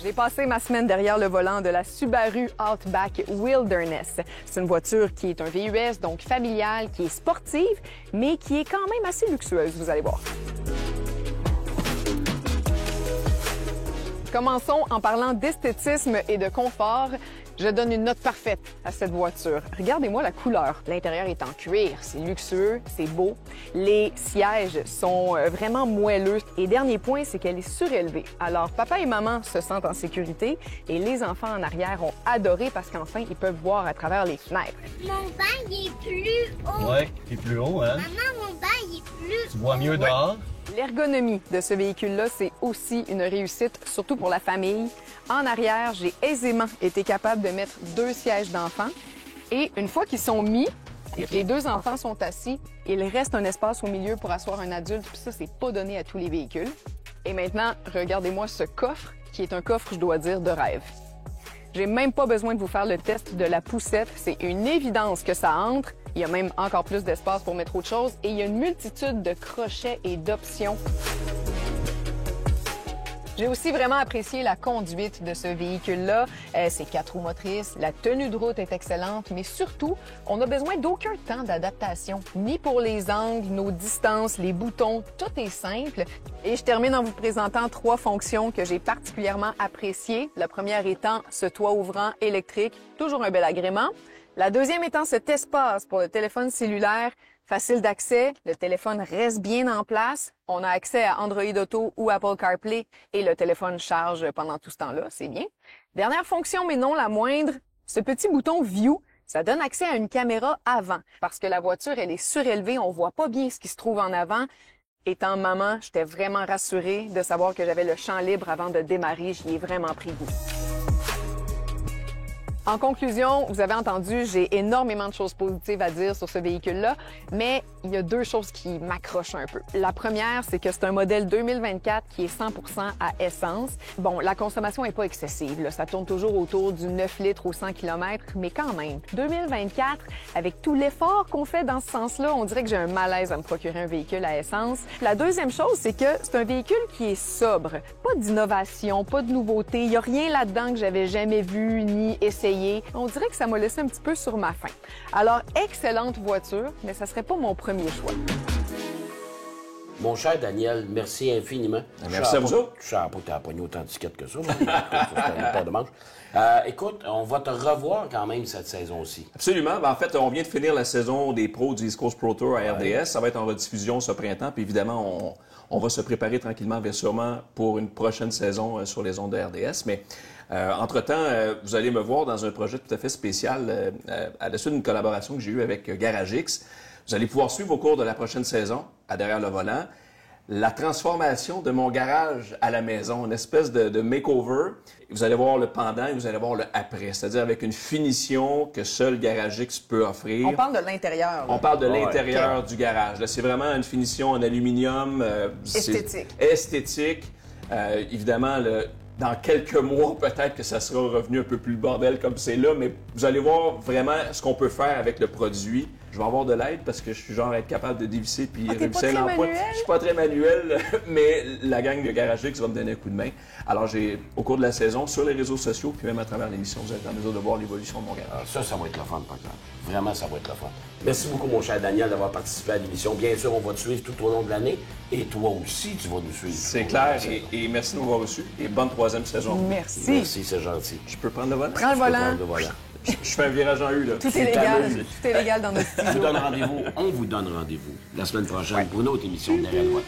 J'ai passé ma semaine derrière le volant de la Subaru Outback Wilderness. C'est une voiture qui est un VUS, donc familiale, qui est sportive, mais qui est quand même assez luxueuse, vous allez voir. Commençons en parlant d'esthétisme et de confort. Je donne une note parfaite à cette voiture. Regardez-moi la couleur. L'intérieur est en cuir, c'est luxueux, c'est beau. Les sièges sont vraiment moelleux. Et dernier point, c'est qu'elle est surélevée. Alors, papa et maman se sentent en sécurité et les enfants en arrière ont adoré parce qu'enfin, ils peuvent voir à travers les fenêtres. Mon banc, il est plus haut. Ouais, il est plus haut, hein? Maman, mon banc, il est plus Tu vois mieux dehors? L'ergonomie de ce véhicule-là, c'est aussi une réussite, surtout pour la famille. En arrière, j'ai aisément été capable de mettre 2 sièges d'enfants. Et une fois qu'ils sont mis et que les 2 enfants sont assis, il reste un espace au milieu pour asseoir un adulte. Puis ça, c'est pas donné à tous les véhicules. Et maintenant, regardez-moi ce coffre, qui est un coffre, je dois dire, de rêve. J'ai même pas besoin de vous faire le test de la poussette. C'est une évidence que ça entre. Il y a même encore plus d'espace pour mettre autre chose. Et il y a une multitude de crochets et d'options. J'ai aussi vraiment apprécié la conduite de ce véhicule-là. C'est 4 roues motrices, la tenue de route est excellente, mais surtout, on n'a besoin d'aucun temps d'adaptation. Ni pour les angles, nos distances, les boutons, tout est simple. Et je termine en vous présentant 3 fonctions que j'ai particulièrement appréciées. La première étant ce toit ouvrant électrique, toujours un bel agrément. La deuxième étant cet espace pour le téléphone cellulaire, facile d'accès, le téléphone reste bien en place. On a accès à Android Auto ou Apple CarPlay et le téléphone charge pendant tout ce temps-là, c'est bien. Dernière fonction, mais non la moindre, ce petit bouton View, ça donne accès à une caméra avant. Parce que la voiture, elle est surélevée, on voit pas bien ce qui se trouve en avant. Étant maman, j'étais vraiment rassurée de savoir que j'avais le champ libre avant de démarrer, j'y ai vraiment pris goût. En conclusion, vous avez entendu, j'ai énormément de choses positives à dire sur ce véhicule-là, mais il y a 2 choses qui m'accrochent un peu. La première, c'est que c'est un modèle 2024 qui est 100% à essence. Bon, la consommation est pas excessive, là. Ça tourne toujours autour du 9 litres au 100 km, mais quand même, 2024, avec tout l'effort qu'on fait dans ce sens-là, on dirait que j'ai un malaise à me procurer un véhicule à essence. La deuxième chose, c'est que c'est un véhicule qui est sobre. Pas d'innovation, pas de nouveauté. Il y a rien là-dedans que j'avais jamais vu ni essayé. On dirait que ça m'a laissé un petit peu sur ma faim. Alors, excellente voiture, mais ça serait pas mon premier choix. Mon cher Daniel, merci infiniment. Merci à vous autres. Je savais pas que tu as pogné autant de tickets que ça. C'est une paire de manches. Écoute, on va te revoir quand même cette saison-ci. Absolument. Ben, en fait, on vient de finir la saison des pros du East Coast Pro Tour à RDS. Ça va être en rediffusion ce printemps. Puis évidemment, on va se préparer tranquillement, mais sûrement, pour une prochaine saison sur les ondes de RDS. Mais entre-temps, vous allez me voir dans un projet tout à fait spécial à la suite d'une collaboration que j'ai eue avec GarageX. Vous allez pouvoir suivre au cours de la prochaine saison, à Derrière le volant, la transformation de mon garage à la maison, une espèce de makeover. Vous allez voir le pendant et vous allez voir le après, c'est-à-dire avec une finition que seul GarageX peut offrir. On parle de l'intérieur. On parle de l'intérieur du garage. Là, c'est vraiment une finition en aluminium. Esthétique. Esthétique. Évidemment, dans quelques mois, peut-être que ça sera revenu un peu plus le bordel comme c'est là, mais vous allez voir vraiment ce qu'on peut faire avec le produit. Je vais avoir de l'aide parce que je suis genre être capable de dévisser puis revisser l'emploi. Je suis pas très manuel, mais la gang de GarageX va me donner un coup de main. Alors, au cours de la saison, sur les réseaux sociaux, puis même à travers l'émission, vous êtes en mesure de voir l'évolution de mon garage. Ça va être le fun, par contre. Vraiment, ça va être le fun. Merci beaucoup, mon cher Daniel, d'avoir participé à l'émission. Bien sûr, on va te suivre tout au long de l'année. Et toi aussi, tu vas nous suivre. C'est clair. Et merci de m'avoir reçu. Et bonne 3e saison. Merci. Merci, c'est gentil. Je peux prendre le volant? Prends le volant. Prendre le volant. Je fais un virage en U, là. Tout est légal. Tout est légal dans notre studio. On vous donne rendez-vous la semaine prochaine pour une autre émission de Derrière le volant.